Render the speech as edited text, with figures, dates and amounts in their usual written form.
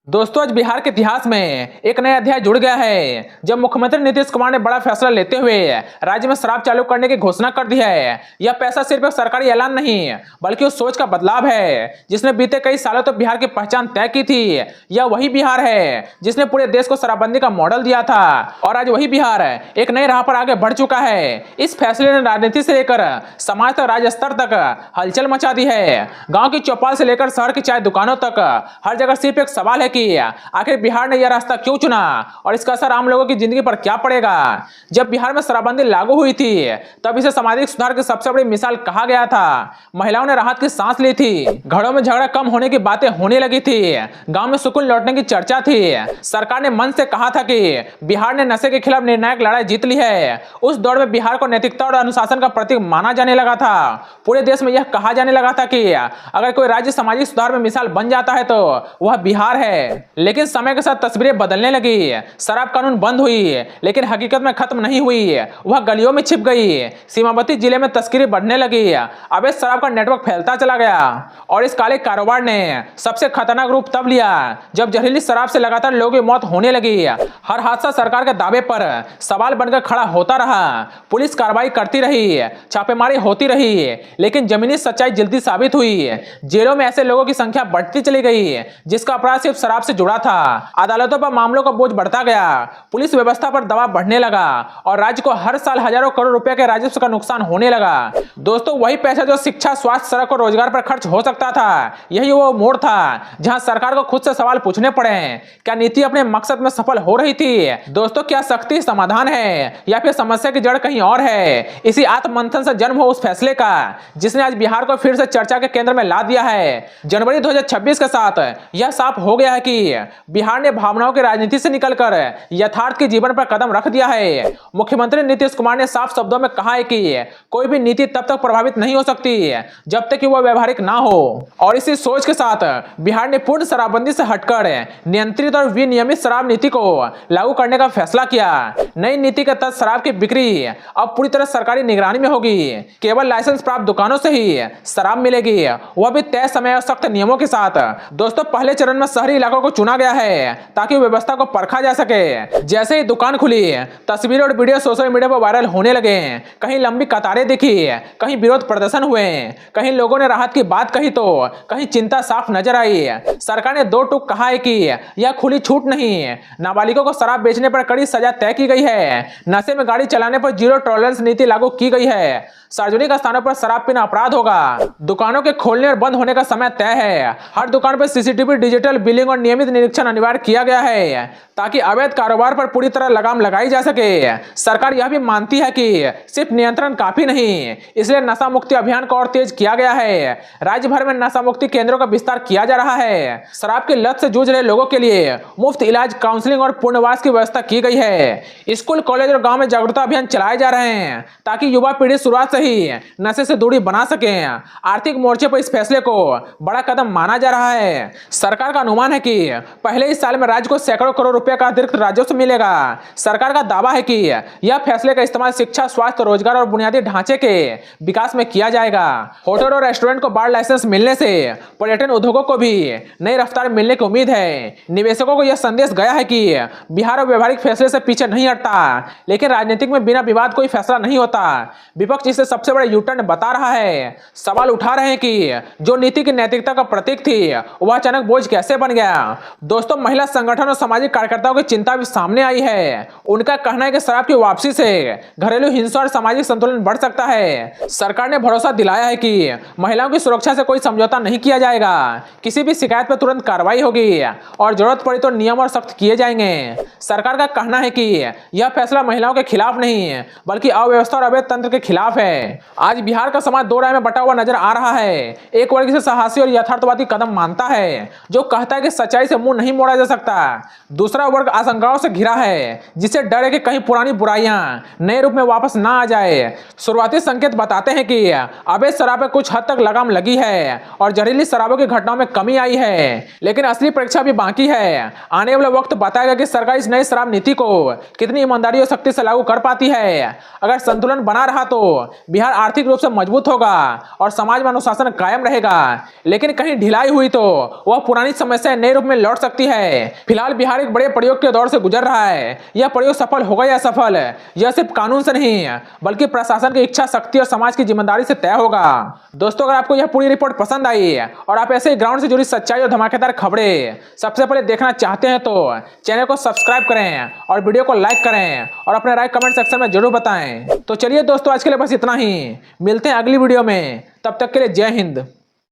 दोस्तों, आज बिहार के इतिहास में एक नया अध्याय जुड़ गया है जब मुख्यमंत्री नीतीश कुमार ने बड़ा फैसला लेते हुए राज्य में शराब चालू करने की घोषणा कर दी है। यह पैसा सिर्फ एक सरकारी ऐलान नहीं बल्कि उस सोच का बदलाव है जिसने बीते कई सालों तक बिहार की पहचान तय की थी। यह वही बिहार है जिसने पूरे देश को शराबबंदी का मॉडल दिया था और आज वही बिहार एक नई राह पर आगे बढ़ चुका है। इस फैसले ने राजनीति से लेकर समाज तक, राज्य स्तर तक हलचल मचा दी है। गाँव की चौपाल से लेकर शहर की चाय दुकानों तक हर जगह सिर्फ एक सवाल है कि आखिर बिहार ने यह रास्ता क्यों चुना और इसका असर आम लोगों की जिंदगी पर क्या पड़ेगा। जब बिहार में शराबबंदी लागू हुई थी तब इसे सामाजिक सुधार की सबसे बड़ी मिसाल कहा गया था। महिलाओं ने राहत की सांस ली थी, घरों में झगड़ा कम होने की बातें होने लगी थी, गांव में सुकून लौटने की चर्चा थी। सरकार ने मन से कहा था कि बिहार ने नशे के खिलाफ निर्णायक लड़ाई जीत ली है। उस दौर में बिहार को नैतिकता और अनुशासन का प्रतीक माना जाने लगा था। पूरे देश में यह कहा जाने लगा था कि अगर कोई राज्य सामाजिक सुधार में मिसाल बन जाता है तो वह बिहार है। लेकिन समय के साथ तस्वीरें बदलने लगी। शराब कानून बंद हुई लेकिन हकीकत में खत्म नहीं हुई, वह गलियों में छिप गई। सीमावर्ती जिले में तस्करी बढ़ने लगी, अवैध शराब का नेटवर्क फैलता चला गया और इस काले कारोबार ने सबसे खतरनाक रूप तब लिया जब जहरीली शराब से लगातार लोगों की मौत होने लगी। हर हादसा सरकार के दावे पर सवाल बनकर खड़ा होता रहा। पुलिस कार्रवाई करती रही, छापेमारी होती रही, लेकिन जमीनी सच्चाई जल्दी साबित हुई। जेलों में ऐसे लोगों की संख्या बढ़ती चली गई जिसका अपराध सिर्फ शराब से जुड़ा था। अदालतों पर मामलों का बोझ बढ़ता गया, पुलिस व्यवस्था पर दबाव बढ़ने लगा और राज्य को हर साल हजारों करोड़ रुपए के राजस्व का नुकसान होने लगा। दोस्तों, वही पैसा जो शिक्षा, स्वास्थ्य, सड़क और रोजगार पर खर्च हो सकता था, यही वो मोड़ था जहां सरकार को खुद से सवाल पूछने पड़े, क्या नीति अपने मकसद में सफल हो रही थी। दोस्तों, क्या सख्ती समाधान है या फिर समस्या की जड़ कहीं और है। इसी आत्ममंथन से जन्म हो उस फैसले का जिसने आज बिहार को फिर से चर्चा के केंद्र में ला दिया है। जनवरी 2026 के साथ यह साफ हो गया है कि बिहार ने भावनाओं की राजनीति से निकलकर यथार्थ के जीवन पर कदम रख दिया है। मुख्यमंत्री नीतीश कुमार ने साफ शब्दों में कहा है कि कोई भी नीति तब तक प्रभावित नहीं हो सकती जब तक कि वह व्यवहारिक ना हो और इसी सोच के साथ बिहार ने पूर्ण शराबबंदी से हटकर नियंत्रित और विनियमित शराब नीति को लागू करने का फैसला किया। नई नीति के तहत शराब की बिक्री अब पूरी तरह सरकारी निगरानी में होगी। केवल लाइसेंस प्राप्त दुकानों से ही शराब मिलेगी, वह भी तय समय और सख्त नियमों के साथ। दोस्तों, पहले चरण में शहरी इलाकों को चुना गया है ताकि व्यवस्था को परखा जा सके। जैसे ही दुकान खुली, तस्वीरें और वीडियो सोशल मीडिया पर वायरल होने लगे। कहीं लंबी कतारें दिखी, कहीं विरोध प्रदर्शन हुए, कहीं लोगों ने राहत की बात कही तो कहीं चिंता साफ नजर आई। सरकार ने दो टूक कहा है कि यह खुली छूट नहीं, नाबालिगों को शराब बेचने पर कड़ी सजा तय की गई है, नशे में गाड़ी चलाने पर जीरो टॉलरेंस नीति लागू की गई है, सार्वजनिक स्थानों पर शराब पीना अपराध होगा, दुकानों के खोलने और बंद होने का समय तय है, हर दुकान पर सीसीटीवी, डिजिटल बिलिंग और नियमित निरीक्षण अनिवार्य किया गया है ताकि अवैध कारोबार पर पूरी तरह लगाम लगाई जा सके। सरकार यह भी मानती है कि सिर्फ नियंत्रण काफी नहीं, इसलिए नशा मुक्ति अभियान को और तेज किया गया है। राज्य भर में नशा मुक्ति केंद्रों का विस्तार किया जा रहा है। शराब की लत से जूझ रहे लोगों के लिए मुफ्त इलाज, काउंसलिंग और पुनर्वास की व्यवस्था की गई है। स्कूल, कॉलेज और गाँव में जागरूकता अभियान चलाए जा रहे हैं ताकि युवा पीढ़ी शुरुआत से ही नशे से दूरी बना सके। आर्थिक मोर्चे पर इस फैसले को बड़ा कदम माना जा रहा है। सरकार का अनुमान है कि पहले इस साल में राज्य को सैकड़ों करोड़ रुपए का अतिरिक्त राजस्व मिलेगा। सरकार का दावा है कि यह फैसले का इस्तेमाल शिक्षा, स्वास्थ्य, रोजगार और बुनियादी ढांचे के विकास में किया जाएगा। होटल और रेस्टोरेंट को बार लाइसेंस मिलने से पर्यटन उद्योगों को भी नई रफ्तार मिलने की उम्मीद है। निवेशकों को यह संदेश गया है कि बिहार व्यवहारिक फैसले से पीछे नहीं हटता, लेकिन राजनीतिक में बिना विवाद कोई फैसला नहीं होता। विपक्ष इसे सबसे बड़ा यूटर्न बता रहा है। सवाल उठा रहे हैं कि जो नीति की नैतिकता का प्रतीक थी वह अचानक बोझ कैसे बन गया। दोस्तों, महिला संगठन और सामाजिक कार्यकर्ताओं की चिंता भी सामने आई है। उनका कहना है कि शराब की वापसी से घरेलू हिंसा और सामाजिक संतुलन बढ़ सकता है। सरकार ने भरोसा दिलाया है कि महिलाओं की सुरक्षा से कोई समझौता नहीं किया जाएगा, किसी भी शिकायत पर तुरंत कार्रवाई होगी और जरूरत पड़ी तो नियम और सख्त किए जाएंगे। सरकार का कहना है कि यह फैसला महिलाओं के खिलाफ नहीं बल्कि अव्यवस्था और अवैध तंत्र के खिलाफ है। आज बिहार का समाज दो राय में बटा हुआ नजर आ रहा है। एक वर्ग इसे साहसी और यथार्थवादी कदम मानता है जो कहता है कि सच्चाई से मुंह नहीं मोड़ा जा सकता। दूसरा वर्ग आशंकाओं से घिरा है जिसे डर है कि कहीं पुरानी बुराइयां नए रूप में वापस ना आ जाए। शुरुआती संकेत बताते हैं कि अवैध शराब पर कुछ हद तक लगाम लगी है और जहरीली शराबों की घटनाओं में कमी आई है, लेकिन असली परीक्षा भी बाकी है। आने वाला वक्त बताएगा कि सरकार इस नई शराब नीति को कितनी ईमानदारी और सख्ती से लागू कर पाती है। अगर संतुलन बना रहा तो बिहार आर्थिक रूप से मजबूत होगा और समाज में अनुशासन कायम रहेगा, लेकिन कहीं ढिलाई हुई तो वह पुरानी समस्याएं नए रूप में लौट सकती है। फिलहाल बिहार एक बड़े प्रयोग के दौर से गुजर रहा है। यह प्रयोग सफल होगा या असफल, यह सिर्फ कानून से नहीं बल्कि प्रशासन की इच्छा शक्ति और समाज की जिम्मेदारी से तय होगा। दोस्तों, अगर आपको यह पूरी रिपोर्ट पसंद आई और आप ऐसे ही ग्राउंड से जुड़ी सच्चाई और धमाकेदार खबरें सबसे पहले देखना चाहते हैं तो चैनल को सब्सक्राइब करें और वीडियो को लाइक करें और अपने राय कमेंट सेक्शन में जरूर बताएं। तो चलिए दोस्तों, आज के लिए बस इतना ही। मिलते हैं अगली वीडियो में, तब तक के लिए जय हिंद।